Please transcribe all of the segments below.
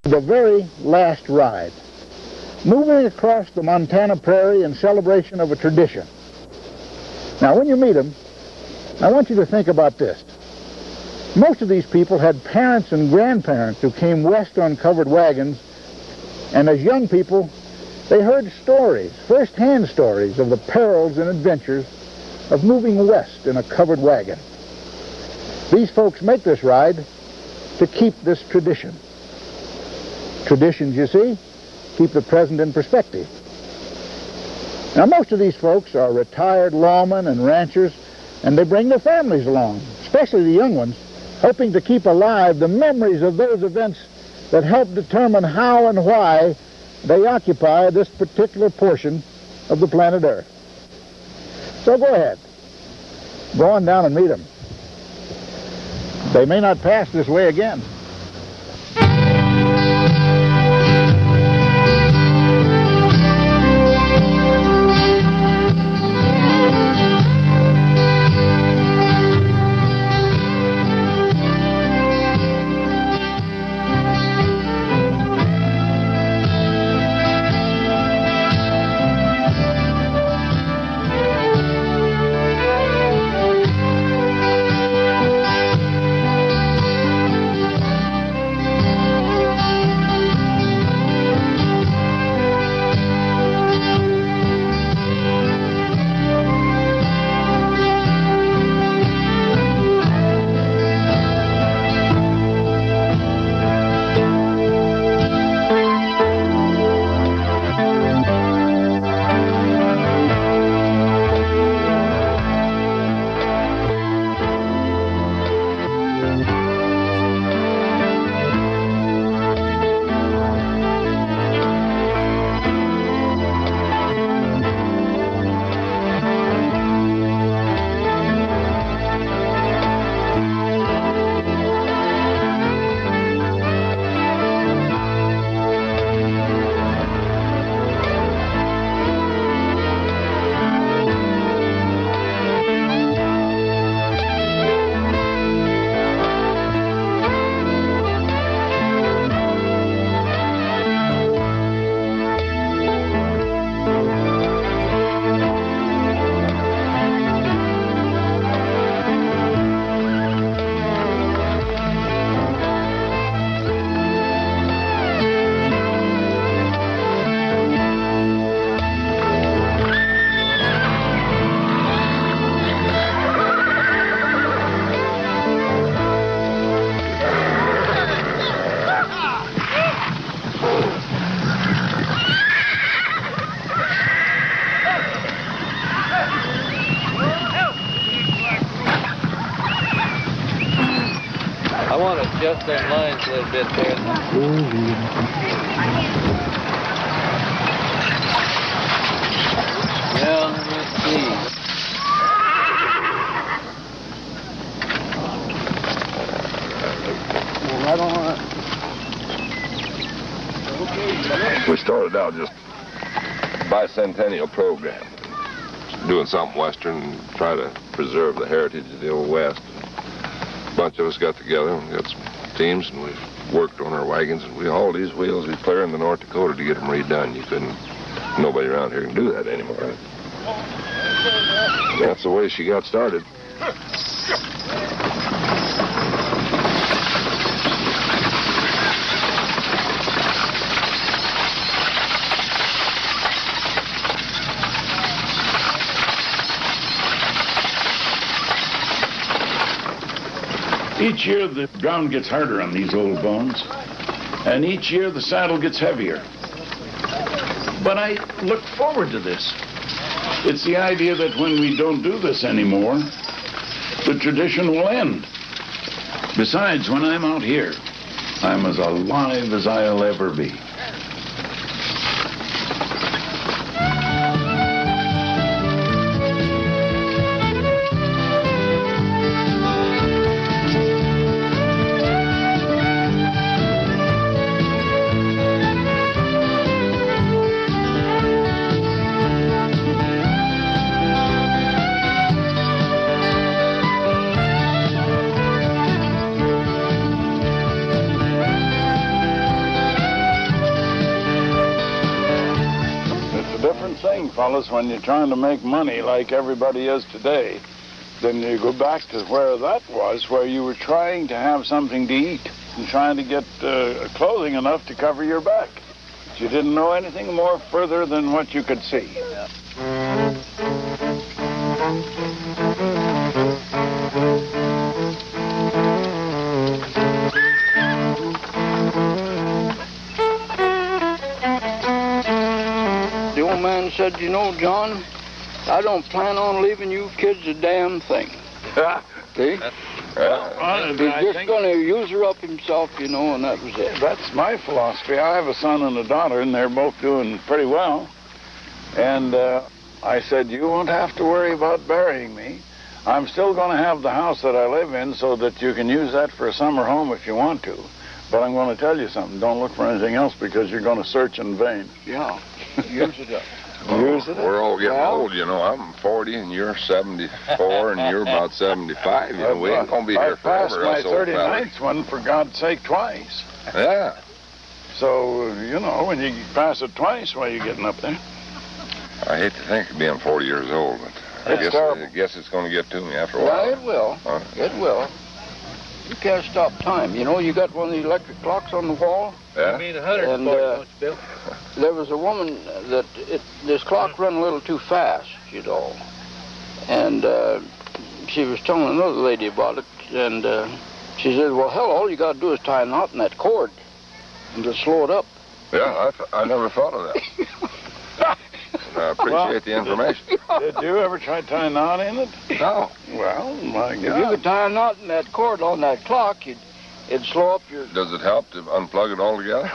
The very last ride, moving across the Montana prairie in celebration of a tradition. Now, when you meet them, I want you to think about this. Most of these people had parents and grandparents who came west on covered wagons, and as young people, they heard stories, first-hand stories, of the perils and adventures of moving west in a covered wagon. These folks make this ride to keep this tradition. Traditions, you see, keep the present in perspective. Now, most of these folks are retired lawmen and ranchers, and they bring their families along, especially the young ones, hoping to keep alive the memories of those events that help determine how and why they occupy this particular portion of the planet Earth. So go ahead. Go on down and meet them. They may not pass this way again. I want to adjust them lines a little bit there. Well, let's see. Right on. We started out just bicentennial program, doing something Western, try to preserve the heritage of the Old West. A bunch of us got together and got some teams, and we've worked on our wagons, and we hauled these wheels. We clear in the North Dakota to get them redone. You couldn't, nobody around here can do that anymore. That's the way she got started. Each year the ground gets harder on these old bones, and each year the saddle gets heavier. But I look forward to this. It's the idea that when we don't do this anymore, the tradition will end. Besides, when I'm out here, I'm as alive as I'll ever be. thing, fellas, when you're trying to make money like everybody is today, then you go back to where that was, where you were trying to have something to eat and trying to get clothing enough to cover your back. But you didn't know anything more further than what you could see. Yeah. The old man said, you know, John, I don't plan on leaving you kids a damn thing. See? He's just going to use her up himself, you know, and that was it. That's my philosophy. I have a son and a daughter, and they're both doing pretty well. And I said, you won't have to worry about burying me. I'm still going to have the house that I live in so that you can use that for a summer home if you want to. But I'm going to tell you something. Don't look for anything else because you're going to search in vain. Yeah, use it up. Use it up. We're all getting old, you know. I'm 40 and you're 74 and you're about 75. You know, we ain't going to be here forever. I passed my 39th one, for God's sake, twice. Yeah. So, you know, when you pass it twice, why are you getting up there? I hate to think of being 40 years old, but I guess it's going to get to me after a while. Well, it will. Huh? It will. You can't stop time. You know, you got one of these electric clocks on the wall. Yeah. You mean 100 And, don't you, Bill? There was a woman that this clock run a little too fast, you know. And she was telling another lady about it. And she said, well, hell, all you got to do is tie a knot in that cord and just slow it up. Yeah, I never thought of that. I appreciate the information. Did you ever try to tie a knot in it? No. Well, my If you God. could tie a knot in that cord on that clock, it'd slow up your... Does it help to unplug it altogether?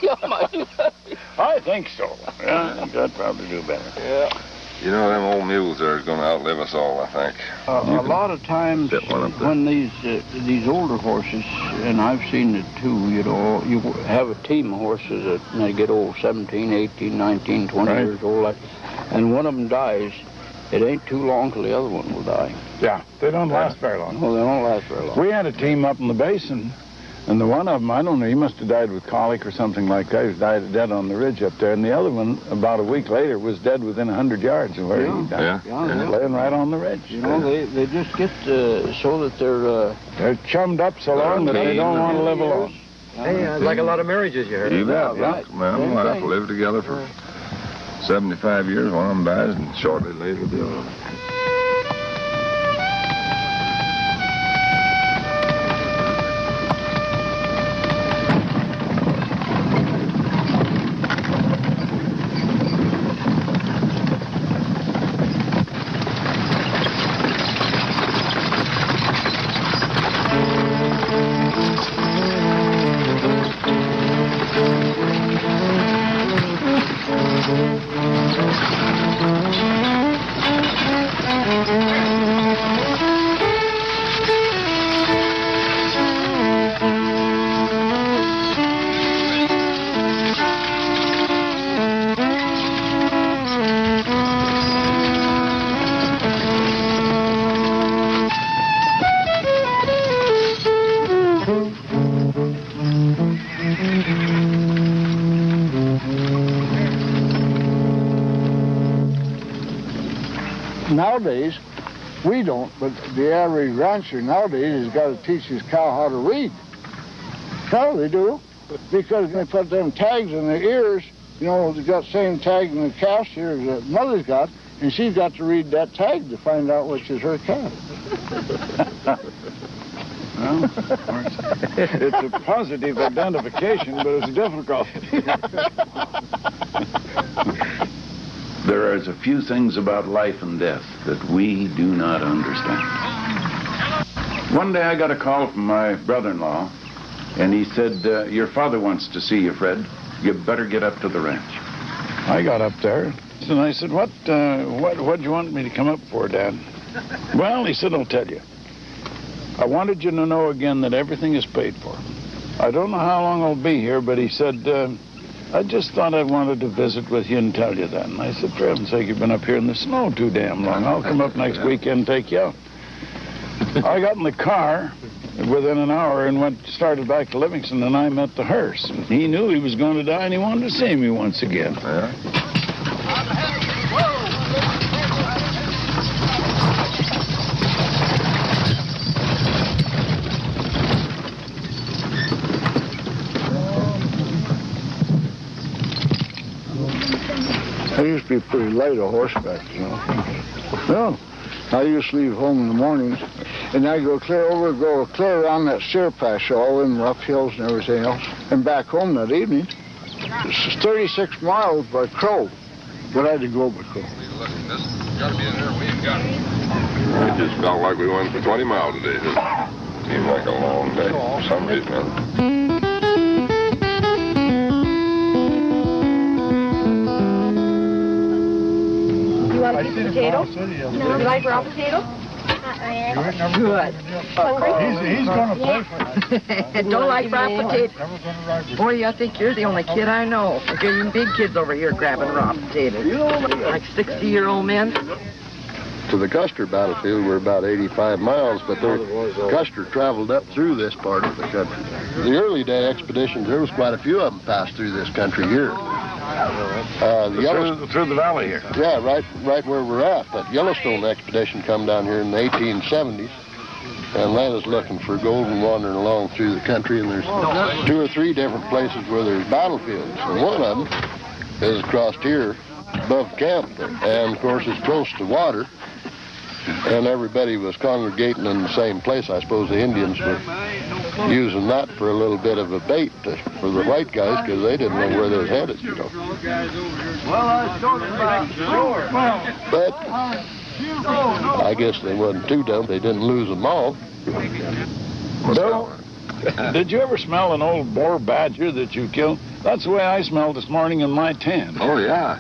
Yeah, might do that. I think so. Yeah, I think I'd probably do better. Yeah. You know, them old mules are going to outlive us all, I think. A lot of times fit one up there. when these older horses, and I've seen it too, you know, you have a team of horses that when they get old, 17, 18, 19, 20 Right. years old, and one of them dies, it ain't too long till the other one will die. Yeah, they don't last very long. No, they don't last very long. We had a team up in the basin, and the one of them, I don't know, he must have died with colic or something like that. He was dead on the ridge up there. And the other one, about a week later, was dead within 100 yards of where he died. Yeah. Laying right on the ridge. You know, they just get so that They're chummed up so long that they don't want to live alone. Hey, like a lot of marriages you heard. You bet, Yeah, yeah. right. Man and wife lived together for 75 years. One of them dies, and shortly later the other. Nowadays, we don't, but the average rancher nowadays has got to teach his cow how to read. No, they do. Because they put them tags in their ears, you know, they got the same tag in the calf's ears that mother's got, and she's got to read that tag to find out which is her calf. Well, of course, it's a positive identification, but it's difficult. There is a few things about life and death that we do not understand. One day I got a call from my brother-in-law, and he said, your father wants to see you, Fred. You better get up to the ranch. I got up there, and I said, what do you want me to come up for, Dad? Well, he said, I'll tell you. I wanted you to know again that everything is paid for. I don't know how long I'll be here, but he said, I just thought I wanted to visit with you and tell you that. And I said, for heaven's sake, you've been up here in the snow too damn long. I'll come up next weekend and take you out. I got in the car within an hour and started back to Livingston, and I met the hearse. And he knew he was going to die, and he wanted to see me once again. Yeah. I used to be pretty light on horseback, you know. Well, I used to leave home in the mornings, and I'd go clear around that steer patch, all in rough hills and everything else, and back home that evening. It's 36 miles by crow, but I had to go by crow. We just felt like we went for 20 miles a day. It seemed like a long day for some reason. You want a piece of potato? No. You like raw potato? Good. He's going to play for you. Don't like raw potato. Boy, I think you're the only kid I know. You're even big kids over here grabbing raw potatoes. Like 60-year-old men. To the Custer battlefield, we're about 85 miles, but Custer traveled up through this part of the country. The early day expeditions, there was quite a few of them passed through this country here. Through the valley here. Yeah, right where we're at. But Yellowstone expedition come down here in the 1870s, and led us looking for gold and wandering along through the country. And there's 2 or 3 different places where there's battlefields, and one of them is across here above camp, and of course it's close to water. And everybody was congregating in the same place. I suppose the Indians were using that for a little bit of a bait for the white guys, because they didn't know where they was headed, you know. But I guess they wasn't too dumb. They didn't lose them all. Bill, did you ever smell an old boar badger that you killed? That's the way I smelled this morning in my tent. Oh, yeah.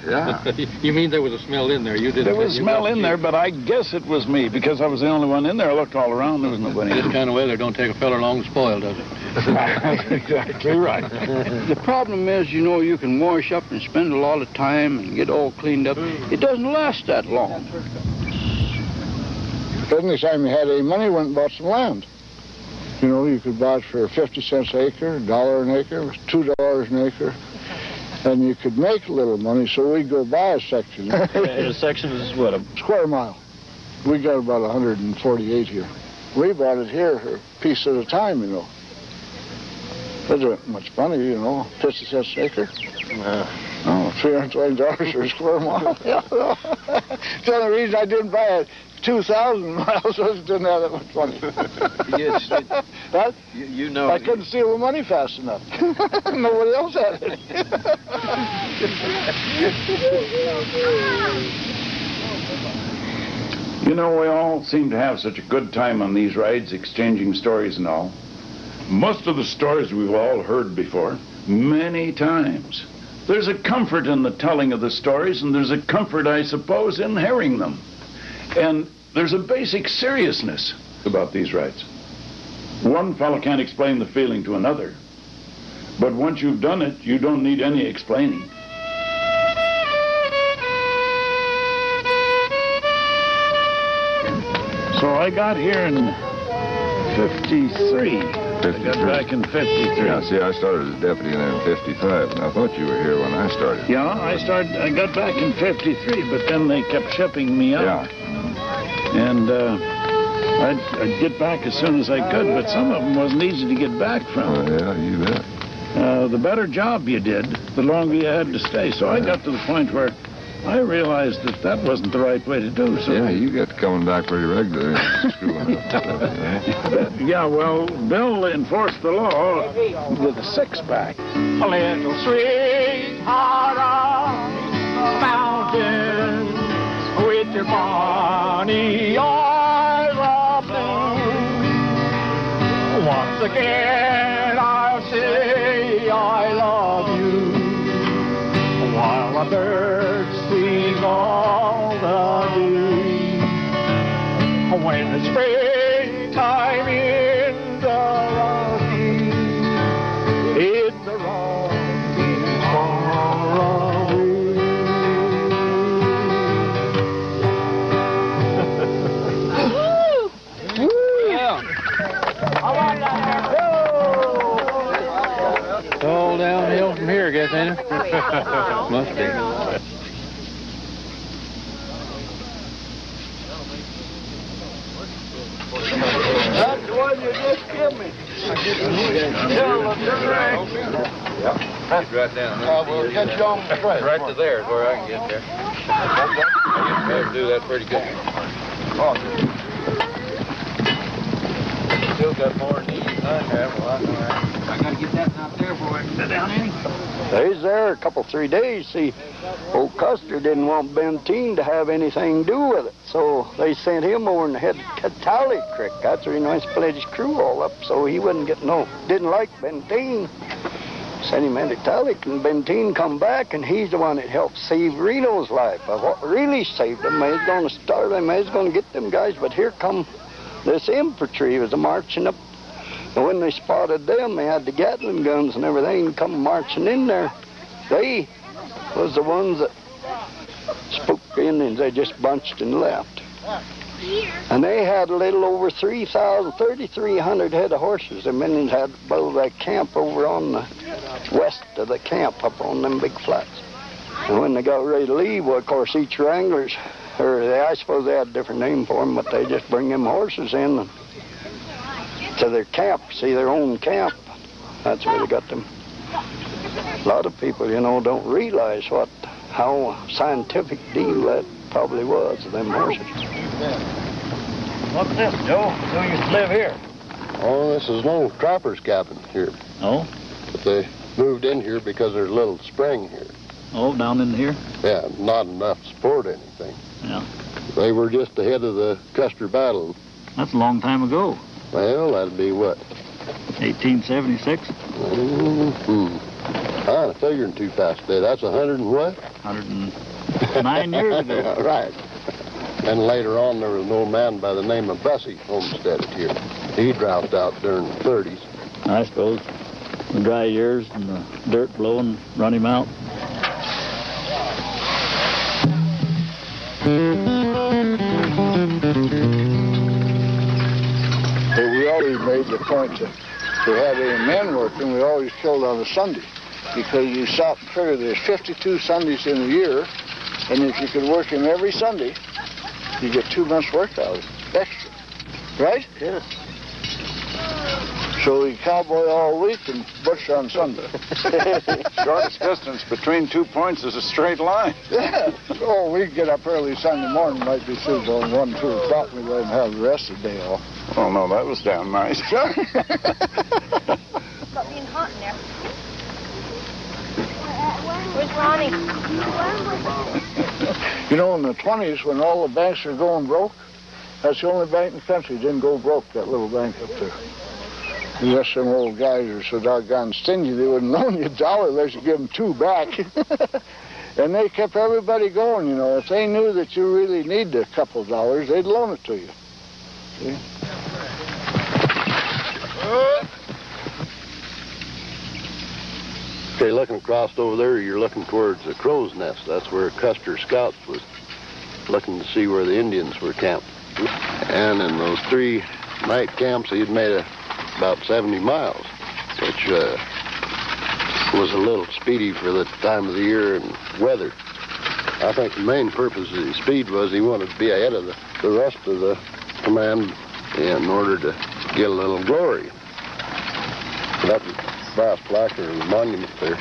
You mean there was a smell in there? You didn't. There was a smell in there, but I guess it was me, because I was the only one in there. I looked all around. There was nobody. This kind of weather don't take a fella long to spoil, does it? That's exactly right. The problem is, you know, you can wash up and spend a lot of time and get all cleaned up. It doesn't last that long. Anytime you had any money, went and bought some land. You know, you could buy it for 50 cents an acre, $1 an acre, $2 an acre, and you could make a little money, so we'd go buy a section. A section is what, a square mile. We got about 148 here. We bought it here a piece at a time, you know. That wasn't much money, you know, 50 cents an acre. Oh, $320 for a square mile. The only reason I didn't buy it 2,000 miles was didn't have that much money. Yes. What? You know. I couldn't steal the money fast enough. Nobody else had it. You know, we all seem to have such a good time on these rides, exchanging stories and all. Most of the stories we've all heard before, many times. There's a comfort in the telling of the stories, and there's a comfort, I suppose, in hearing them. And there's a basic seriousness about these rides. One fellow can't explain the feeling to another, but once you've done it, you don't need any explaining. So I got here in 53. I got back in 53. Yeah, see, I started as deputy in 55, and I thought you were here when I started. Yeah, I got back in 53, but then they kept shipping me out. Yeah. And I'd get back as soon as I could, but some of them wasn't easy to get back from. Oh, yeah, you bet. The better job you did, the longer you had to stay. So I got to the point where I realized that wasn't the right way to do. So yeah, you got coming back pretty regularly and screwing up stuff, you know? Yeah, well, Bill enforced the law with a 6-pack. A little sweetheart on the mountain with your bonny eyes of blue. Once again I'll say I love you, while the birds sing all the day. When it's springtime in the Rockies, in the Rockies far away. Yeah. It's all downhill from here, I guess, ain't it? Must be. That's the one you just gave me. Tell the director. Yep. Get right down there. We'll get you on the stretch. Right to there is where I can get there. I can do that pretty good. Still got more than these I have. Well, I got to get that out there before I can sit down in. They was there a couple, 3 days. See, old Custer didn't want Benteen to have anything to do with it, so they sent him over and head to Tally Creek. That's where he went to split his crew all up, so he wouldn't get didn't like Benteen. Sent him into Tally, and Benteen come back, and he's the one that helped save Reno's life. But what really saved him, they was going to starve him, they was going to get them guys, but here come this infantry was marching up. And when they spotted them, they had the Gatling guns and everything come marching in there. They was the ones that spooked the Indians. They just bunched and left. And they had a little over 3,300 head of horses. The Indians had built that camp over on the west of the camp up on them big flats. And when they got ready to leave, well, of course, each wranglers, I suppose they had a different name for them, but they just bring them horses in to their camp, see their own camp. That's where they got them. A lot of people, you know, don't realize how scientific deal that probably was, them horses. What's this, Joe? Who used to live here? Oh, this is an old trapper's cabin here. Oh? But they moved in here because there's a little spring here. Oh, down in here? Yeah, not enough to support anything. Yeah. They were just ahead of the Custer battle. That's a long time ago. Well, that'd be what? 1876? I'm figuring too fast today. That's 100 and what? 109 years ago. Right. And later on, there was an old man by the name of Basset homesteaded here. He dropped out during the 30s. I suppose. The dry years and the dirt blowing run him out. We always made the point that to have any men working, we always killed on a Sunday. Because you stop and figure there's 52 Sundays in a year, and if you could work him every Sunday, you get 2 months' work out of it, extra. Right? Yes. So we cowboy all week and butcher on Sunday. Shortest distance between 2 points is a straight line. Yeah. Oh, we get up early Sunday morning, might be sitting on 1, 2 o'clock, and we let him have the rest of the day off. Oh, no, that was down nice. It's got being hot in there. Where's Ronnie? You know, in the 20s, when all the banks were going broke, that's the only bank in the country that didn't go broke, that little bank up there. Unless some old guys are so doggone stingy, they wouldn't loan you $1 unless you give them 2 back. And they kept everybody going, you know. If they knew that you really needed a couple of dollars, they'd loan it to you. See? Okay, looking across over there, you're looking towards the crow's nest. That's where Custer scouts was looking to see where the Indians were camped. And in those 3 night camps, he'd made about 70 miles, which was a little speedy for the time of the year and weather. I think the main purpose of his speed was he wanted to be ahead of the rest of the command in order to get a little glory. That brass plaque or the monument there,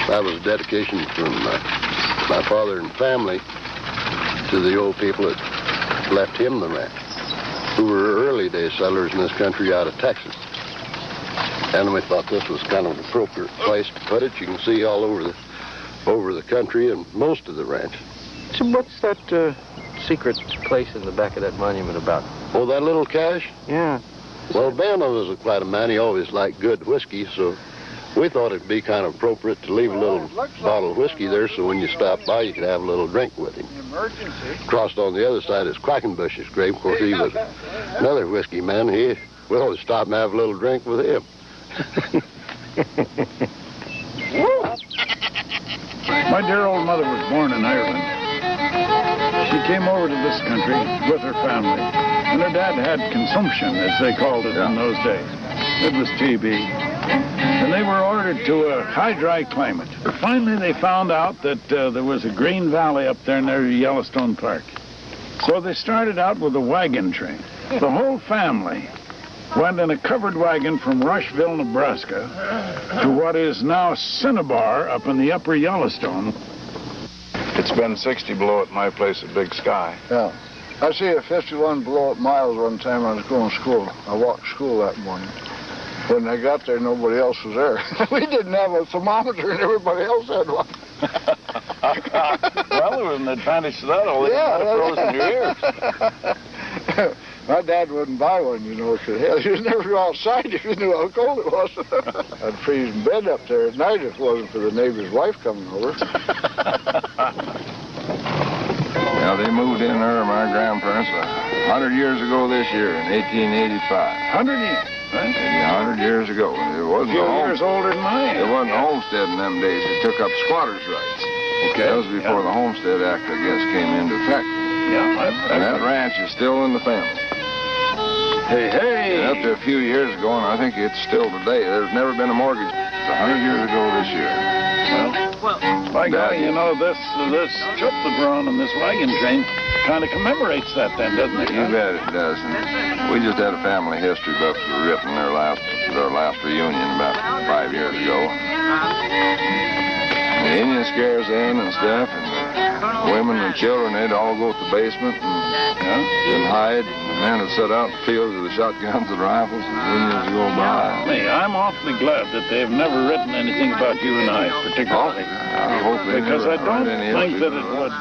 that was a dedication from my father and family to the old people that left him the ranch, who were early day settlers in this country out of Texas. And we thought this was kind of an appropriate place to put it. You can see all over the country and most of the ranch. So what's that secret place in the back of that monument about? Oh, that little cache? Yeah. Well, Ben was quite a man. He always liked good whiskey, so we thought it'd be kind of appropriate to leave a little bottle of whiskey there so when you stopped by, you could have a little drink with him. Crossed on the other side is Quackenbush's grave. Of course, he was another whiskey man. We always stop and have a little drink with him. My dear old mother was born in Ireland. She came over to this country with her family, and her dad had consumption, as they called it in those days. It was TB. And they were ordered to a high, dry climate. Finally, they found out that there was a green valley up there near Yellowstone Park. So they started out with a wagon train. The whole family went in a covered wagon from Rushville, Nebraska, to what is now Cinnabar up in the upper Yellowstone. It's been 60 below at my place at Big Sky. Yeah. I see a 51 below at Miles one time I was going to school. I walked to school that morning. When I got there, nobody else was there. We didn't have a thermometer, and everybody else had one. Well, there was an advantage to that. All they had frozen your ears. My dad wouldn't buy one, you know, because he was never go outside if he knew how cold it was. I'd freeze in bed up there at night if it wasn't for the neighbor's wife coming over. Yeah, they moved in there, my grandparents, 100 years ago this year, in 1885. 100 years, right? 100 years ago. It wasn't a few a years older than mine. It wasn't a homestead in them days. It took up squatters' rights. Okay. That was before the Homestead Act, I guess, came into effect. Yeah, and that ranch is still in the family. Hey, hey! And up to a few years ago, and I think it's still today, there's never been a mortgage. It's 100 years ago this year. Well, by golly, you know, this trip that we're on this wagon train kind of commemorates that then, doesn't it? You bet it does. And we just had a family history book written their last reunion about 5 years ago. The Indian scares in and stuff, and the women and children, they'd all go to the basement and hide. And the men would sit out in the fields with the shotguns and rifles, and the Indians would go by. Hey, I'm awfully glad that they've never written anything about you and I, particularly. I hope they because I never don't heard any think history that it about would.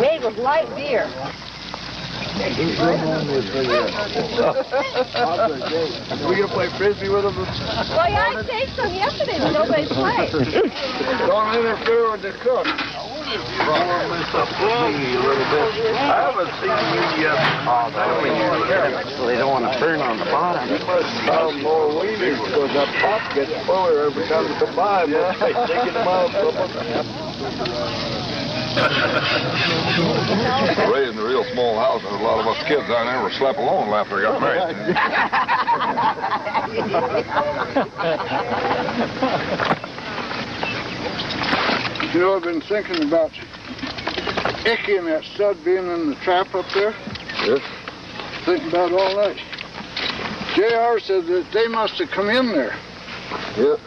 Made with light beer. We gonna play frisbee with them? Well, yeah, I saved some yesterday, but nobody's played. Don't interfere with the cook. I haven't seen you yet. So they don't want to burn on the bottom. You must have more weenies because that pot gets fuller every time you come by. Must be taking them out Raised in a real small house, and a lot of us kids down there were slept alone after I got married. You know, I've been thinking about Icky and that stud being in the trap up there. Yes. Thinking about all that. J.R. said that they must have come in there. Yep.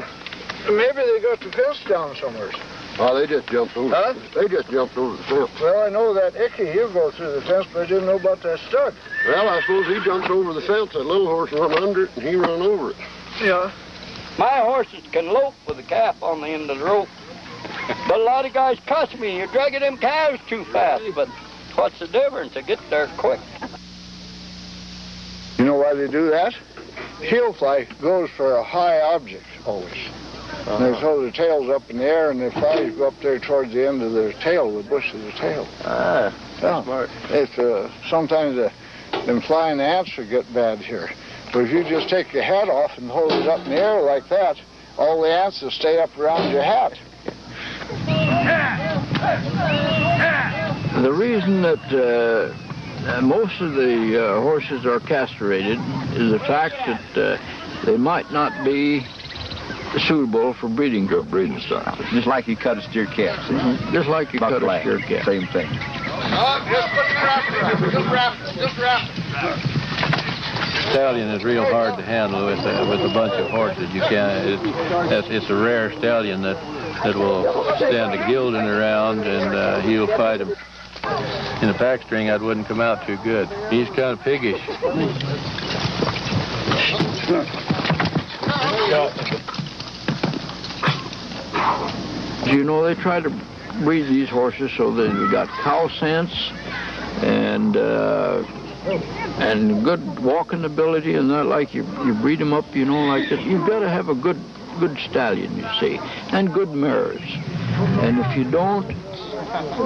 Maybe they got the fence down somewhere. Oh, they just jumped over. Huh? They just jumped over the fence. Well, I know that Icky, he'll go through the fence, but I didn't know about that stud. Well, I suppose he jumped over the fence. That little horse run under it, and he run over it. Yeah. My horses can lope with a calf on the end of the rope. But a lot of guys cuss me, you're dragging them calves too fast. But what's the difference? They get there quick. You know why they do that? Heel fly goes for a high object, always. And they throw their tails up in the air, and their flies go up there towards the end of their tail, the bush of the tail. Ah, yeah. Smart. It's, sometimes them flying ants will get bad here. But if you just take your hat off and hold it up in the air like that, all the ants will stay up around your hat. The reason that most of the horses are castrated is the fact that they might not be suitable for breeding. Good breeding style. Just like you cut a steer calf. Mm-hmm. Just like you cut a steer calf. Same thing. Stallion is real hard to handle with a bunch of horses. You can't. It's a rare stallion that will stand a gilding around, and he'll fight him. In a pack string, that wouldn't come out too good. He's kind of piggish. You know, they try to breed these horses so that they got cow sense and good walking ability, and that, like you breed them up, you know, like that. You've got to have a good stallion, you see, and good mares. And if you don't,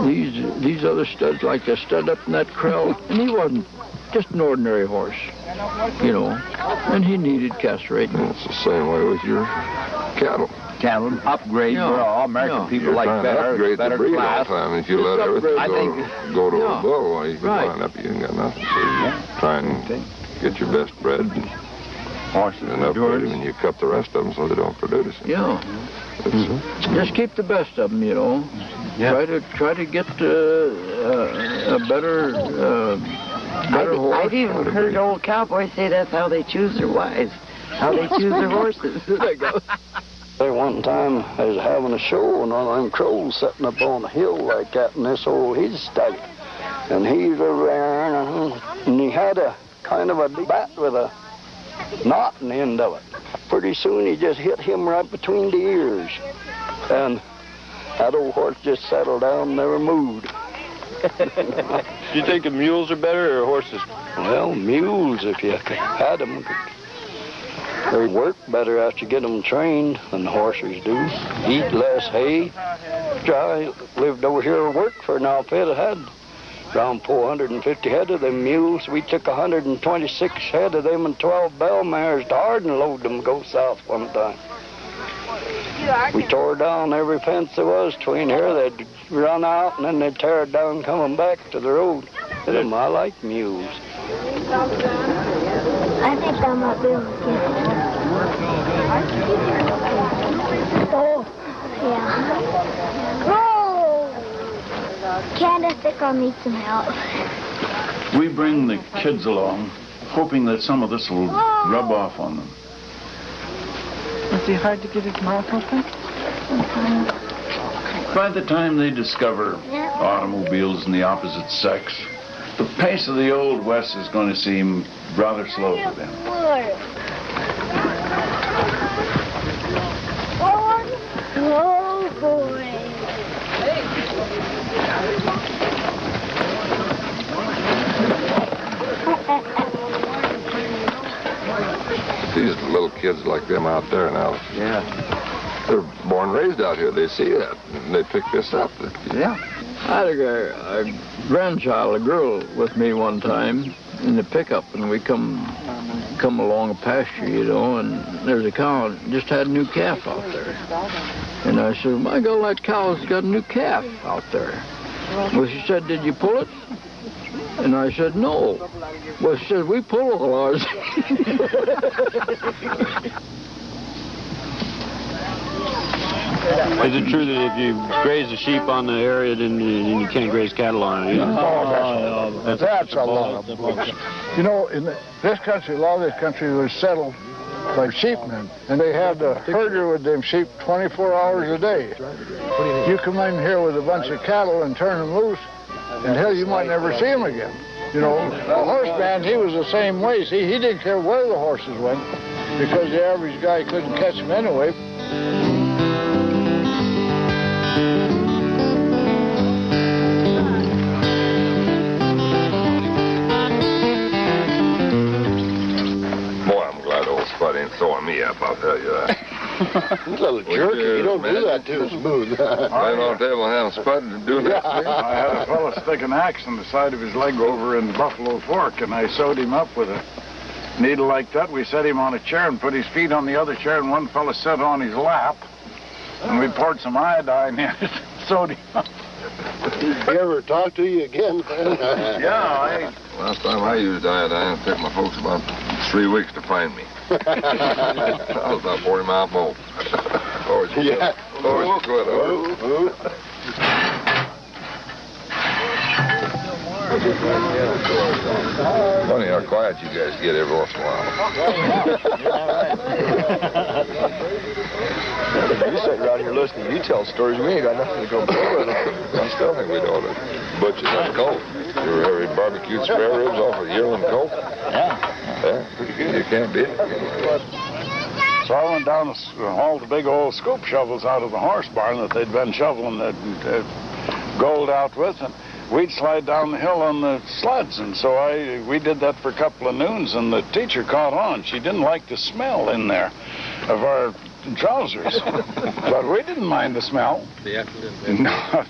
these other studs, like the stud up in that corral, and he wasn't just an ordinary horse, you know, and he needed castrating. It's the same way with your cattle. Cattle upgrade for all American people like better class. Time. If you let everything go to a bull, well, you can wind up, you ain't got nothing. So you try and get your best bred. Horses enough breed, and you cut the rest of them so they don't produce. Yeah. Just keep the best of them, you know. Yeah. Try to get a better horse. I've even heard old cowboys say that's how they choose their wives, how they choose their horses. There goes. One time I was having a show, and one of them crows sitting up on a hill like that, and this old, he's stout. And he's around, and he had a kind of a bat with a knot in the end of it. Pretty soon he just hit him right between the ears. And that old horse just settled down and never moved. Do you think the mules are better or horses? Well, mules, if you had them, they work better after you get them trained than the horses do. Eat less hay. I lived over here and worked for an outfit that had around 450 head of them mules. We took 126 head of them and 12 bell mares to Hardin load them to go south one time. We tore down every fence there was between here. They'd run out and then they'd tear it down coming back to the road. I like mules. I think I might be able to get it. Oh, yeah. Oh! Candace, I think I'll need some help. We bring the kids along, hoping that some of this will rub off on them. Is he hard to get his mouth open? By the time they discover automobiles in the opposite sex, the pace of the Old West is going to seem rather slow to them. Oh, boy. These little kids like them out there now. Yeah. They're born and raised out here. They see that, and they pick this up. Yeah. I had a grandchild, a girl, with me one time in the pickup, and we come along a pasture, you know, and there's a cow just had a new calf out there. And I said, my God, that cow's got a new calf out there. Well, she said, did you pull it? And I said, no. Well, she said, we pull all ours. Is it true that if you graze the sheep on the area, then you can't graze cattle on it? That's a lot of bullshit. You know, in this country, a lot of this country was settled by sheepmen, and they had the herder with them sheep 24 hours a day. You come in here with a bunch of cattle and turn them loose, and hell, you might never see them again. You know, a horseman, he was the same way. See, he didn't care where the horses went, because the average guy couldn't catch them anyway. Spud ain't throwing me up, I'll tell you that. He's a little jerky. You don't do that too smooth. Laying on the table and having Spud doing that. I had a fellow stick an axe in the side of his leg over in Buffalo Fork, and I sewed him up with a needle like that. We set him on a chair and put his feet on the other chair, and one fellow sat on his lap, and we poured some iodine in it, sewed him up. He ever talk to you again? Yeah, Last time I used iodine, it took my folks about 3 weeks to find me. I was about 40 miles more. Yeah. Funny how quiet you guys get every once in a while. You sit around here listening, you tell stories, we ain't got nothing to go play with. I still think we ought to butcher that colt. You ever barbecued spare ribs off a yearling colt? Yeah. Yeah, pretty good. You can't beat it. So I went down and hauled the big old scoop shovels out of the horse barn that they'd been shoveling the gold out with, and we'd slide down the hill on the sleds. And so we did that for a couple of noons, and the teacher caught on. She didn't like the smell in there of our trousers, but we didn't mind the smell. The accident. No,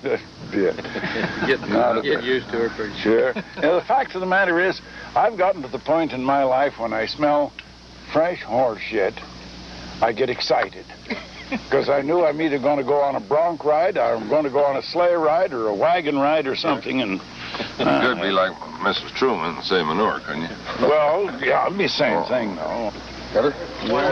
Get used to it pretty sure. You know, the fact of the matter is, I've gotten to the point in my life when I smell fresh horse shit, I get excited. Because I knew I'm either going to go on a bronc ride, or I'm going to go on a sleigh ride, or a wagon ride, or something. And you could be like Mrs. Truman and say manure, couldn't you? Well, yeah, it'd be the same thing, though. Better? A little more.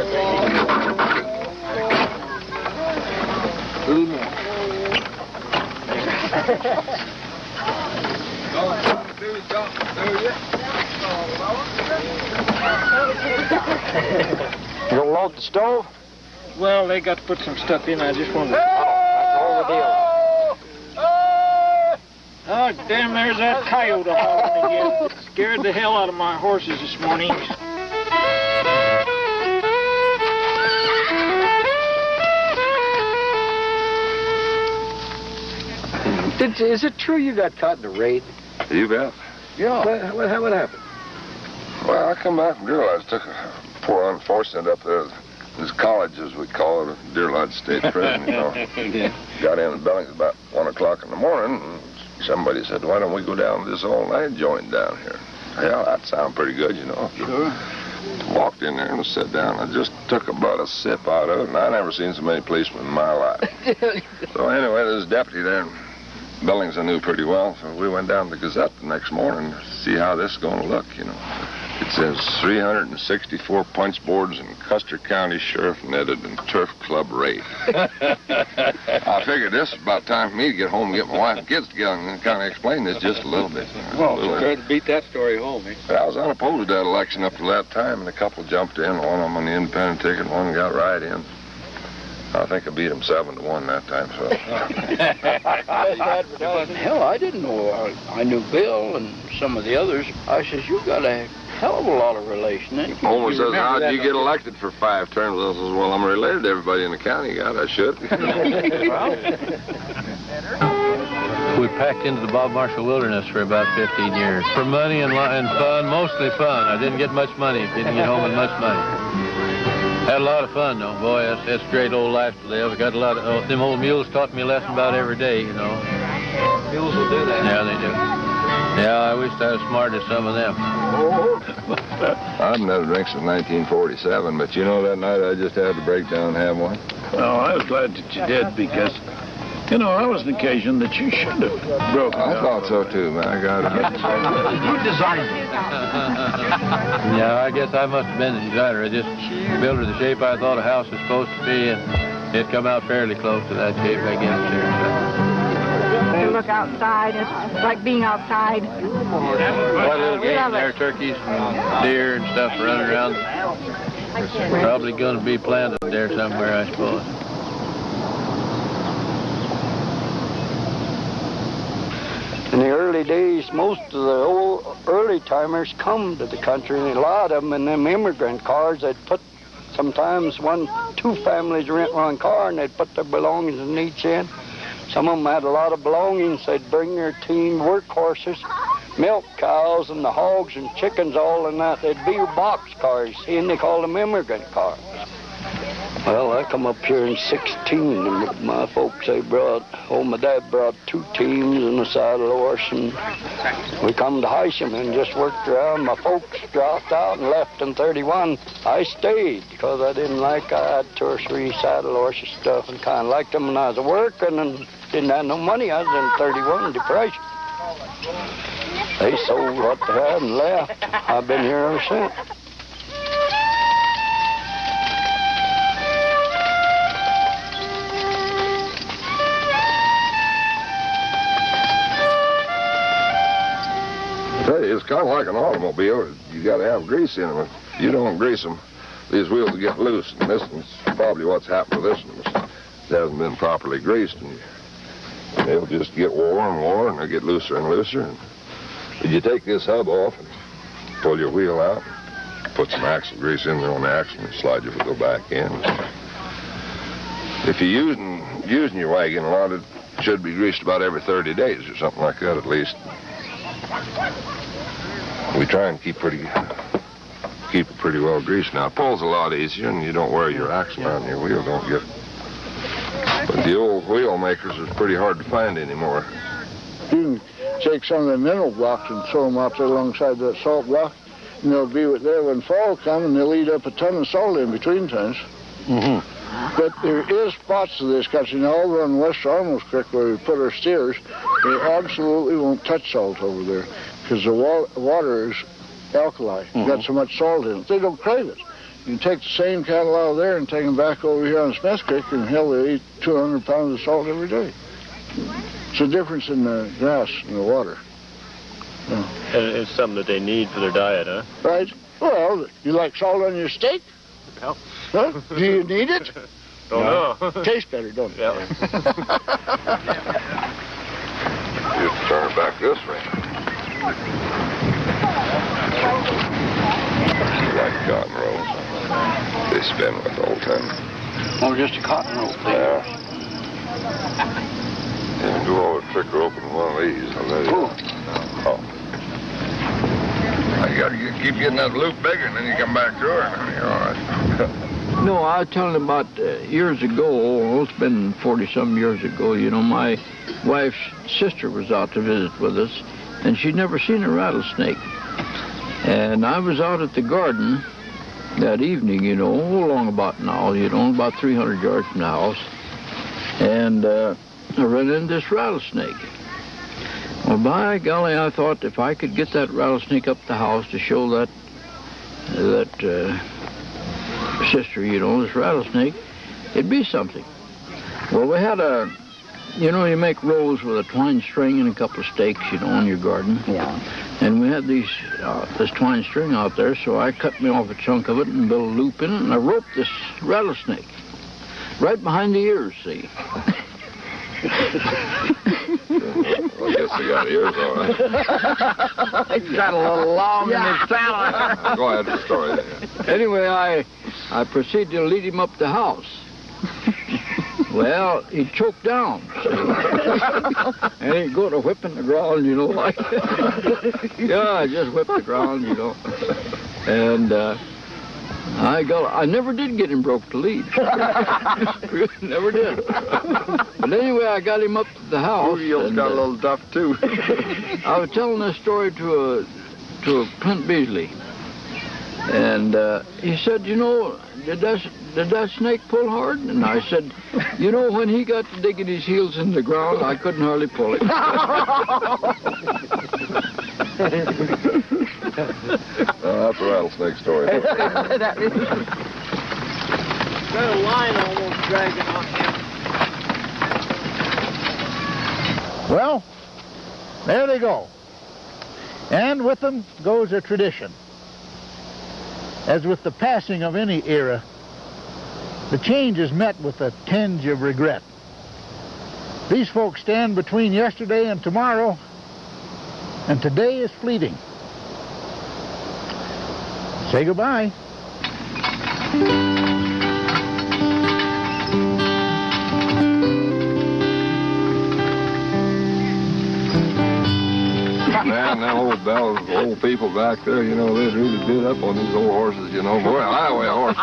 You gonna load the stove? Well, they got to put some stuff in. I just wanted to... That's all the deal. Oh, damn, there's that coyote hauling again. Scared the hell out of my horses this morning. Is it true you got caught in a raid? You bet. Yeah. What happened? Well, I come back from Deer Lodge, took a poor unfortunate up there. This college, as we call it, Deer Lodge State Prison, you know. Got in at Billings about 1 o'clock in the morning, and somebody said, why don't we go down to this all-night joint down here? Hell, that sounded pretty good, you know. Sure. Walked in there and sat down. I just took about a sip out of it, and I never seen so many policemen in my life. So anyway, there's a deputy there in Billings I knew pretty well, so we went down to the Gazette the next morning to see how this is going to look, you know. It says 364 punch boards in Custer County Sheriff netted and Turf Club raid. I figured this is about time for me to get home and get my wife and kids together and kind of explain this just a little bit. Well, try to beat that story home, eh? I was unopposed to that election up to that time, and a couple jumped in, one of them on the independent ticket, one got right in. I think I beat them 7-1 that time, so. Hell, I didn't know. I knew Bill and some of the others. I says, you got a hell of a lot of relation. Homer says, how'd you get elected for 5 terms? I says, well, I'm related to everybody in the county. God, I should. We packed into the Bob Marshall Wilderness for about 15 years. For money and fun, mostly fun. I didn't get much money. Didn't get home with much money. Had a lot of fun, though. Boy, that's a great old life to live. I got a lot of... them old mules taught me a lesson about every day, you know. Mules will do that. Yeah, they do. Yeah, I wish I was smart as some of them. I haven't had a drink since 1947, but you know, that night I just had to break down and have one. Well, I was glad that you did, because, you know, that was an occasion that you should have broken I out. thought so, too, man. I got it. Who designed it? Yeah, I guess I must have been the designer. I just built her the shape I thought a house was supposed to be, and it come out fairly close to that shape, I guess. You look outside, it's like being outside. Quite a little game there, turkeys and deer and stuff running around. Probably going to be planted there somewhere, I suppose. In the early days, most of the old early timers come to the country, and a lot of them in them immigrant cars, they'd put sometimes 2 families rent one car, and they'd put their belongings in each end. Some of them had a lot of belongings. They'd bring their team work horses, milk cows, and the hogs and chickens all in that. They'd be box cars, and they called them immigrant cars. Well, I come up here in 16, and my folks, my dad brought 2 teams and a saddle horse, and we come to Hysham and just worked around. My folks dropped out and left in 31. I stayed because I didn't like, I had 2 or 3 saddle horses stuff and kind of liked them when I was working and didn't have no money. I was in 31 depression. They sold what they had and left. I've been here ever since. It's kind of like an automobile. You got to have grease in them. If you don't grease them, these wheels will get loose. And this one's probably what's happened to this one. It hasn't been properly greased, and they'll just get wore and wore, and they'll get looser and looser. And if you take this hub off and pull your wheel out, put some axle grease in there on the axle, and slide your wheel back in. If you're using your wagon a lot, it should be greased about every 30 days or something like that at least. We try and keep it pretty well greased. Now, it pulls a lot easier, and you don't wear your axle out, and your wheel don't get... But the old wheel makers are pretty hard to find anymore. You can take some of the mineral blocks and throw them out there alongside that salt block, and they'll be there when fall comes, and they'll eat up a ton of salt in between times. Mm-hmm. But there is spots of this country. Now, over on West Arnold's Creek, where we put our steers, they absolutely won't touch salt over there because the water is alkali. Got so much salt in it. They don't crave it. You take the same cattle out of there and take them back over here on Smith Creek, and hell, they eat 200 pounds of salt every day. It's a difference in the grass and the water. Yeah. And it's something that they need for their diet, huh? Right. Well, you like salt on your steak? Well. Huh? Do you need it? Don't know. Tastes better, don't it? Yeah. You have to turn it back this way. Like cotton rolls. They spin with all the time. Oh, just a cotton roll thing. Yeah. You can do all the trick of opening one of these. I'll let you. Oh. You keep getting that loop bigger, and then you come back through it, and you're all right. No, I was telling about years ago, it's been 40-some years ago, you know, my wife's sister was out to visit with us, and she'd never seen a rattlesnake. And I was out at the garden that evening, you know, along about now, you know, about 300 yards from the house, and I ran into this rattlesnake. Well, by golly, I thought if I could get that rattlesnake up the house to show that sister, you know, this rattlesnake, it'd be something. Well, we had you know, you make rolls with a twine string and a couple of stakes, you know, in your garden. Yeah. And we had this twine string out there, so I cut me off a chunk of it and built a loop in it, and I roped this rattlesnake right behind the ears, see? Well, I guess they got ears, all right. It's got a little long in his talent. Go ahead with the story. Anyway, I proceeded to lead him up the house. Well, he choked down, see? And he'd go to whipping the ground, you know, like that. Yeah, I just whipped the ground, you know. And I never did get him broke to lead. Never did. But anyway, I got him up to the house. Julio's got a little duff, too. I was telling this story to Clint Beasley. And he said, you know, did that snake pull hard? And I said, you know, when he got to digging his heels in the ground, I couldn't hardly pull it. That's a rattlesnake story. Got a line almost dragging on him. Well, there they go. And with them goes a tradition. As with the passing of any era, the change is met with a tinge of regret. These folks stand between yesterday and tomorrow, and today is fleeting. Say goodbye. Man, them old people back there, you know, they really bid up on these old horses, you know. Boy, an Iowa horse.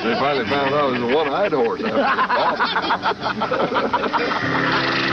They finally found out it was a one-eyed horse after the